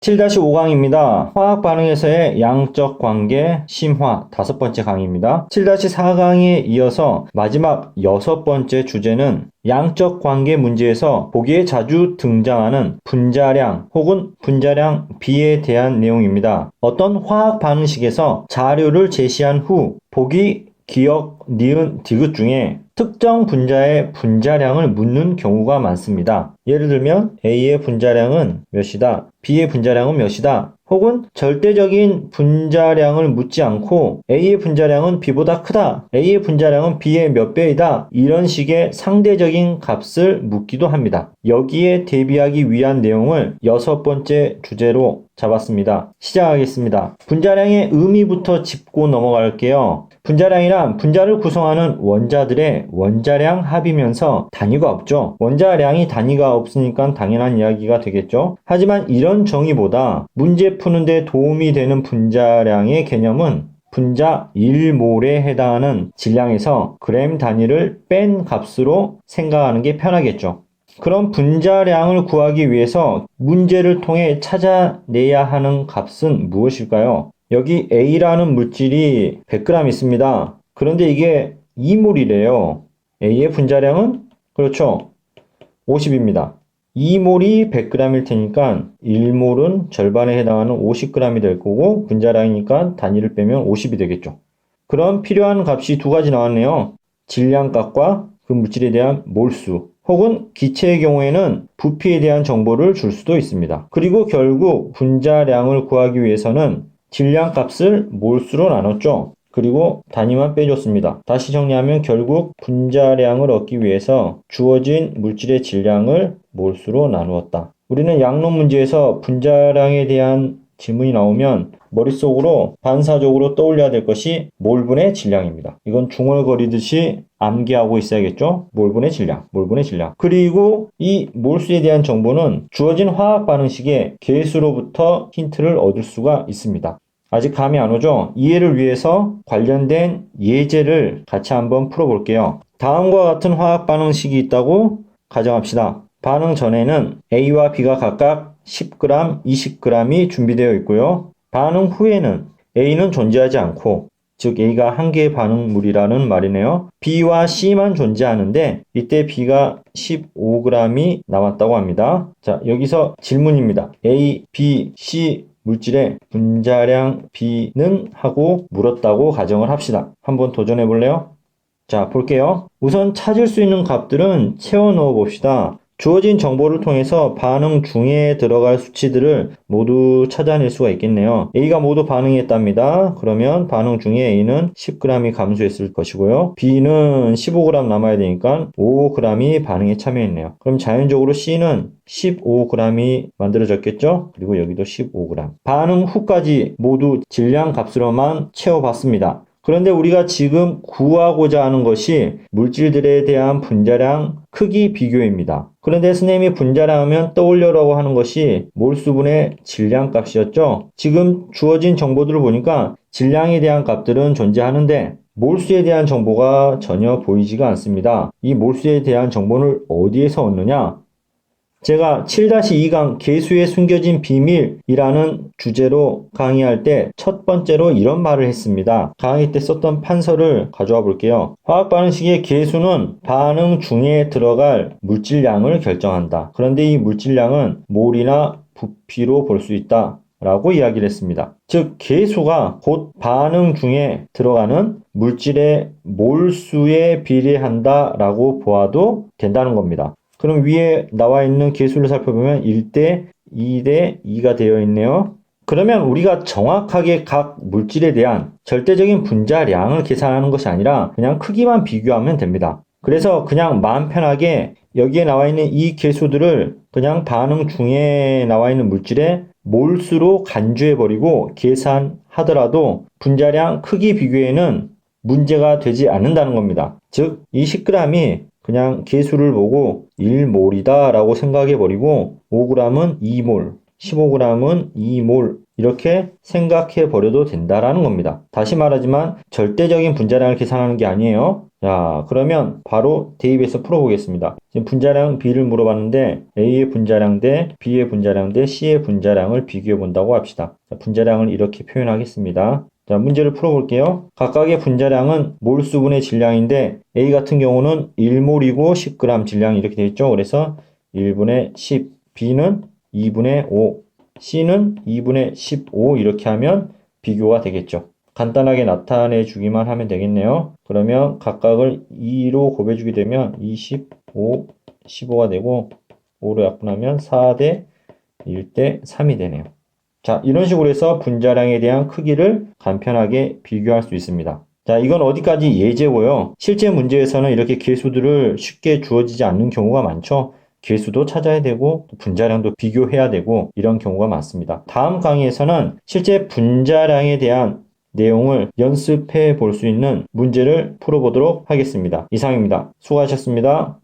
7-5강입니다. 화학 반응에서의 양적 관계 심화 5번째 강의입니다. 7-4강에 이어서 마지막 6번째 주제는 양적 관계 문제에서 보기에 자주 등장하는 분자량 혹은 분자량 비에 대한 내용입니다. 어떤 화학 반응식에서 자료를 제시한 후 보기, 기억, 니은, 디귿 중에 특정 분자의 분자량을 묻는 경우가 많습니다. 예를 들면 A의 분자량은 몇이다, B의 분자량은 몇이다, 혹은 절대적인 분자량을 묻지 않고 A의 분자량은 B보다 크다, A의 분자량은 B의 몇 배이다, 이런 식의 상대적인 값을 묻기도 합니다. 여기에 대비하기 위한 내용을 6번째 주제로 잡았습니다. 시작하겠습니다. 분자량의 의미부터 짚고 넘어갈게요. 분자량이란 분자를 구성하는 원자들의 원자량 합이면서 단위가 없죠. 원자량이 단위가 없으니까 당연한 이야기가 되겠죠. 하지만 이런 정의보다 문제 푸는데 도움이 되는 분자량의 개념은 분자 1몰에 해당하는 질량에서 그램 단위를 뺀 값으로 생각하는 게 편하겠죠. 그럼 분자량을 구하기 위해서 문제를 통해 찾아내야 하는 값은 무엇일까요? 여기 A라는 물질이 100g 있습니다. 그런데 이게 2몰이래요. A의 분자량은 그렇죠, 50입니다. 2몰이 100g일 테니까 1몰은 절반에 해당하는 50g이 될 거고 분자량이니까 단위를 빼면 50이 되겠죠. 그럼 필요한 값이 두 가지 나왔네요. 질량값과 그 물질에 대한 몰수, 혹은 기체의 경우에는 부피에 대한 정보를 줄 수도 있습니다. 그리고 결국 분자량을 구하기 위해서는 질량값을 몰수로 나눴죠. 그리고 단위만 빼줬습니다. 다시 정리하면 결국 분자량을 얻기 위해서 주어진 물질의 질량을 몰수로 나누었다. 우리는 양론 문제에서 분자량에 대한 질문이 나오면 머릿속으로 반사적으로 떠올려야 될 것이 몰분의 질량입니다. 이건 중얼거리듯이 암기하고 있어야겠죠? 몰분의 질량, 몰분의 질량. 그리고 이 몰수에 대한 정보는 주어진 화학 반응식의 개수로부터 힌트를 얻을 수가 있습니다. 아직 감이 안 오죠? 이해를 위해서 관련된 예제를 같이 한번 풀어볼게요. 다음과 같은 화학 반응식이 있다고 가정합시다. 반응 전에는 A와 B가 각각 10g, 20g이 준비되어 있고요. 반응 후에는 A는 존재하지 않고, 즉 A가 한 개의 반응물이라는 말이네요. B와 C만 존재하는데 이때 B가 15g이 남았다고 합니다. 자, 여기서 질문입니다. A, B, C 물질의 분자량 B는 하고 물었다고 가정을 합시다. 한번 도전해 볼래요? 자, 볼게요. 우선 찾을 수 있는 값들은 채워 넣어 봅시다. 주어진 정보를 통해서 반응 중에 들어갈 수치들을 모두 찾아낼 수가 있겠네요. A가 모두 반응했답니다. 그러면 반응 중에 A는 10g이 감소했을 것이고요. B는 15g 남아야 되니까 5g이 반응에 참여했네요. 그럼 자연적으로 C는 15g이 만들어졌겠죠? 그리고 여기도 15g. 반응 후까지 모두 질량 값으로만 채워봤습니다. 그런데 우리가 지금 구하고자 하는 것이 물질들에 대한 분자량 크기 비교입니다. 그런데 선생님이 분자량 하면 떠올려라고 하는 것이 몰수분의 질량 값이었죠. 지금 주어진 정보들을 보니까 질량에 대한 값들은 존재하는데 몰수에 대한 정보가 전혀 보이지가 않습니다. 이 몰수에 대한 정보를 어디에서 얻느냐? 제가 7-2강 개수에 숨겨진 비밀이라는 주제로 강의할 때 첫 번째로 이런 말을 했습니다. 강의 때 썼던 판서를 가져와 볼게요. 화학 반응식의 개수는 반응 중에 들어갈 물질량을 결정한다. 그런데 이 물질량은 몰이나 부피로 볼 수 있다 라고 이야기를 했습니다. 즉 개수가 곧 반응 중에 들어가는 물질의 몰수에 비례한다 라고 보아도 된다는 겁니다. 그럼 위에 나와 있는 개수를 살펴보면 1대 2대 2가 되어 있네요. 그러면 우리가 정확하게 각 물질에 대한 절대적인 분자량을 계산하는 것이 아니라 그냥 크기만 비교하면 됩니다. 그래서 그냥 마음 편하게 여기에 나와 있는 이 개수들을 그냥 반응 중에 나와 있는 물질의 몰수로 간주해버리고 계산하더라도 분자량 크기 비교에는 문제가 되지 않는다는 겁니다. 즉, 이 10g이 그냥 개수를 보고 1몰이다 라고 생각해 버리고 5g은 2몰, 15g은 2몰 이렇게 생각해 버려도 된다라는 겁니다. 다시 말하지만 절대적인 분자량을 계산하는 게 아니에요. 자, 그러면 바로 대입해서 풀어보겠습니다. 지금 분자량 B를 물어봤는데 A의 분자량 대 B의 분자량 대 C의 분자량을 비교해 본다고 합시다. 자, 분자량을 이렇게 표현하겠습니다. 자, 문제를 풀어볼게요. 각각의 분자량은 몰수분의 질량인데 A 같은 경우는 1몰이고 10g 질량이 이렇게 되어 있죠. 그래서 1분의 10, B는 2분의 5, C는 2분의 15 이렇게 하면 비교가 되겠죠. 간단하게 나타내 주기만 하면 되겠네요. 그러면 각각을 2로 곱해주게 되면 25, 15가 되고 5로 약분하면 4대 1대 3이 되네요. 자, 이런 식으로 해서 분자량에 대한 크기를 간편하게 비교할 수 있습니다. 자, 이건 어디까지 예제고요. 실제 문제에서는 이렇게 계수들을 쉽게 주어지지 않는 경우가 많죠. 계수도 찾아야 되고 분자량도 비교해야 되고 이런 경우가 많습니다. 다음 강의에서는 실제 분자량에 대한 내용을 연습해 볼 수 있는 문제를 풀어보도록 하겠습니다. 이상입니다. 수고하셨습니다.